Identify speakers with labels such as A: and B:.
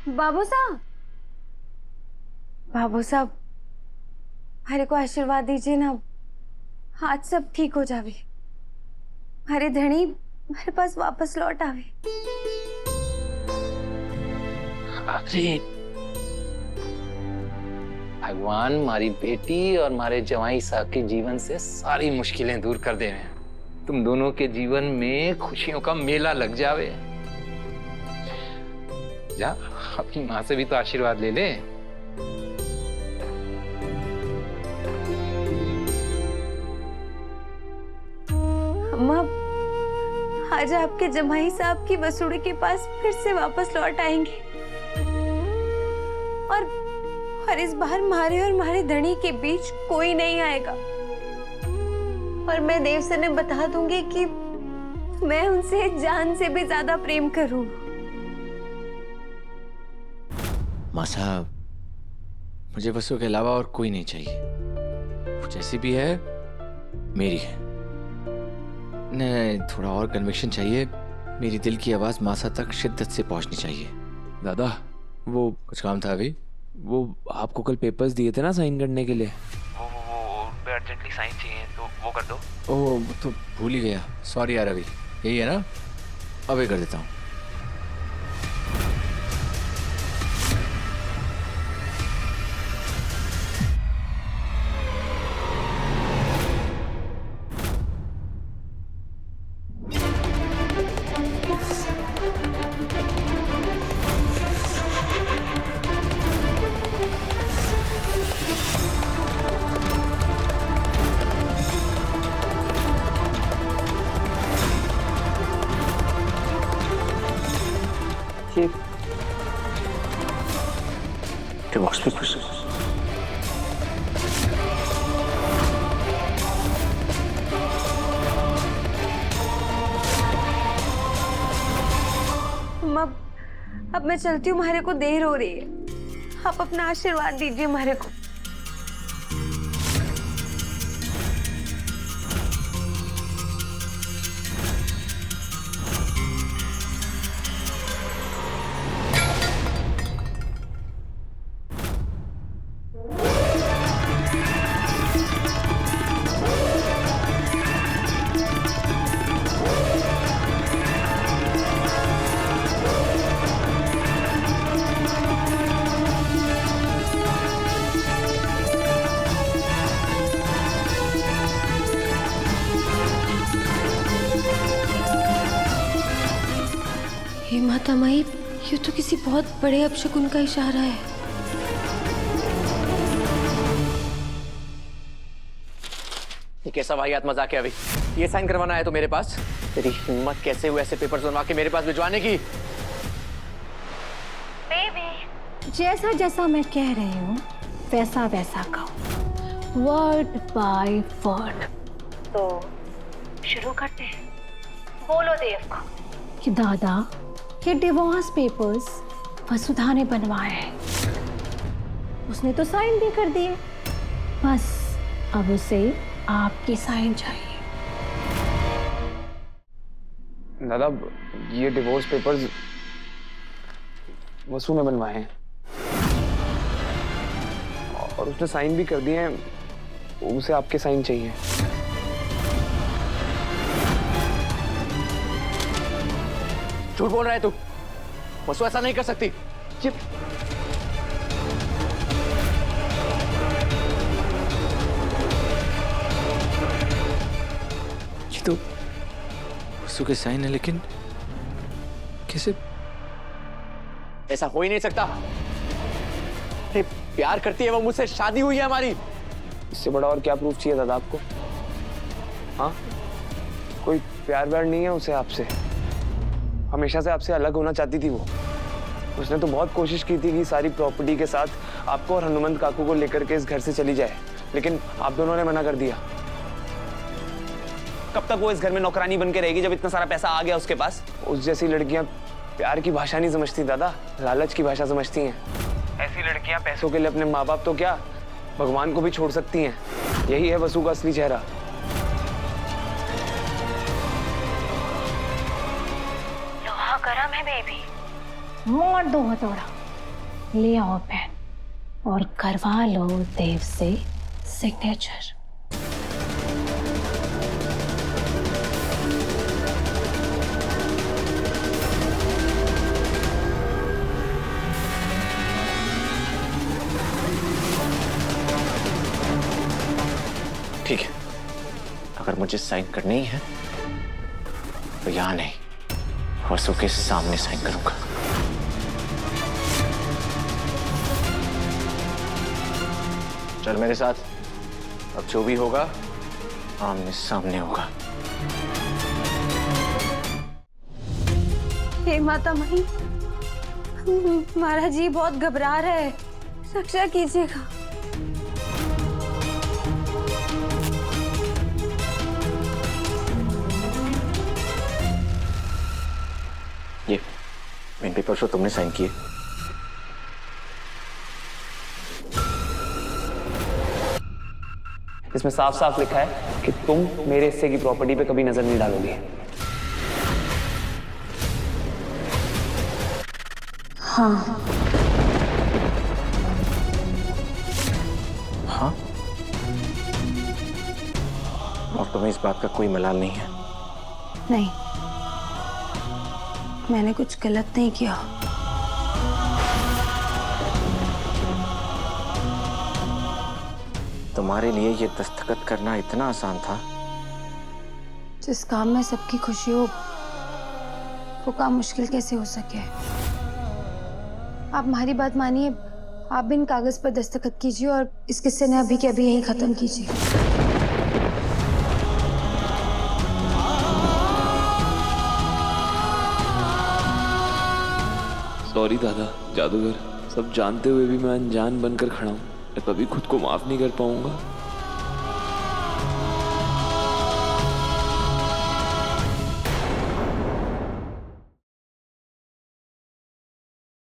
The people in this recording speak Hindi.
A: बाबू साहब, बाबू साहब, हमारे को आशीर्वाद दीजिए ना, आज सब ठीक हो जावे, हमारे धनी हमारे पास वापस लौट आवे।
B: अरे भगवान हमारी बेटी और हमारे जवाई साहब के जीवन से सारी मुश्किलें दूर कर दे। तुम दोनों के जीवन में खुशियों का मेला लग जावे। जा अपनी माँ से भी तो आशीर्वाद ले ले।
A: अम्मा, आज आपके जमाई साहब की वसूड़ी के पास फिर से वापस लौट आएंगे और इस बार मारे और मारे धनी के बीच कोई नहीं आएगा। और मैं देव से ने बता दूंगी कि मैं उनसे जान से भी ज्यादा प्रेम करूं।
C: माँ साहब, मुझे वसु के अलावा और कोई नहीं चाहिए। वो जैसी भी है मेरी है। नहीं, थोड़ा और कन्विक्शन चाहिए। मेरी दिल की आवाज मासा तक शिद्दत से पहुंचनी चाहिए। दादा, वो कुछ काम था अभी। वो आपको कल पेपर्स दिए थे ना साइन करने के लिए।
D: वो अर्जेंटली साइन चाहिए तो वो कर दो।
C: ओह, तो भूल ही गया। सॉरी यार। अभी यही है ना, अभी कर देता हूँ।
D: Divorce papers.
A: अब मैं चलती हूँ, हमारे को देर हो रही है। आप अपना आशीर्वाद दीजिए हमारे को। हे माता माई, ये तो किसी बहुत बड़े अपशकुन का इशारा है।
D: ये कैसा वाहियात मजाक है? अभी ये साइन करवाना है तो मेरे पास? तेरी हिम्मत कैसे हुई ऐसे पेपर्स बनवा के मेरे पास भिजवाने की?
E: बेबी, जैसा जैसा मैं कह रही हूँ वैसा वैसा कहो, वर्ड बाय वर्ड। तो शुरू करते हैं। बोलो देव को कि दादा, ये डिवोर्स पेपर्स वसुधा ने बनवाए हैं। उसने तो साइन भी कर दिए, बस अब उसे आपकी साइन चाहिए।
F: दादा, ये डिवोर्स पेपर्स वसु ने बनवाए हैं और उसने साइन भी कर दिए हैं। उसे आपके साइन चाहिए।
D: झूठ बोल रहा है तू। वसु ऐसा नहीं कर सकती। ये
C: तो वसु के साइन है, लेकिन कैसे?
D: ऐसा हो ही नहीं सकता। अरे प्यार करती है वो मुझसे, शादी हुई है हमारी।
F: इससे बड़ा और क्या प्रूफ चाहिए दादा आपको? हाँ, कोई प्यार व्यार नहीं है उसे आपसे। हमेशा से आपसे अलग होना चाहती थी वो। उसने तो बहुत कोशिश की थी कि सारी प्रॉपर्टी के साथ आपको और हनुमंत काकू को लेकर के इस घर से चली जाए, लेकिन आप दोनों ने मना कर दिया। कब तक वो इस घर में नौकरानी बन के रहेगी जब इतना सारा पैसा आ गया उसके पास? उस जैसी लड़कियां प्यार की भाषा नहीं समझती दादा, लालच की भाषा समझती हैं। ऐसी लड़कियां पैसों के लिए अपने माँ बाप तो क्या, भगवान को भी छोड़ सकती हैं। यही है वसु का असली चेहरा।
E: लोहा गरम है बेबी, मार दो हथौड़ा। ले आओ पेन और करवा लो देव से सिग्नेचर।
D: ठीक है, अगर मुझे साइन करनी ही है तो यहां नहीं, वसु के सामने साइन करूंगा। चल मेरे साथ, अब जो भी होगा आमने सामने होगा।
A: हे माता मही, महाराज जी बहुत घबरा रहे हैं, रक्षा कीजिएगा।
D: ये इन पेपर्स को तुमने साइन किए?
F: इसमें साफ साफ लिखा है कि तुम मेरे हिस्से की प्रॉपर्टी पे कभी नजर नहीं डालोगे।
E: हाँ।
D: हाँ? और तुम्हें इस बात का कोई मलाल नहीं है?
A: नहीं, मैंने कुछ गलत नहीं किया।
D: तुम्हारे लिए ये दस्तखत करना इतना आसान था?
A: जिस काम में सबकी खुशी हो वो काम मुश्किल कैसे हो सके? आप हमारी बात मानिए, आप भी इन कागज पर दस्तखत कीजिए और इस किस्से ने अभी के अभी यहीं खत्म कीजिए।
C: सॉरी दादा जादूगर, सब जानते हुए भी मैं अनजान बनकर खड़ा हूँ। मैं कभी खुद को माफ नहीं कर पाऊंगा।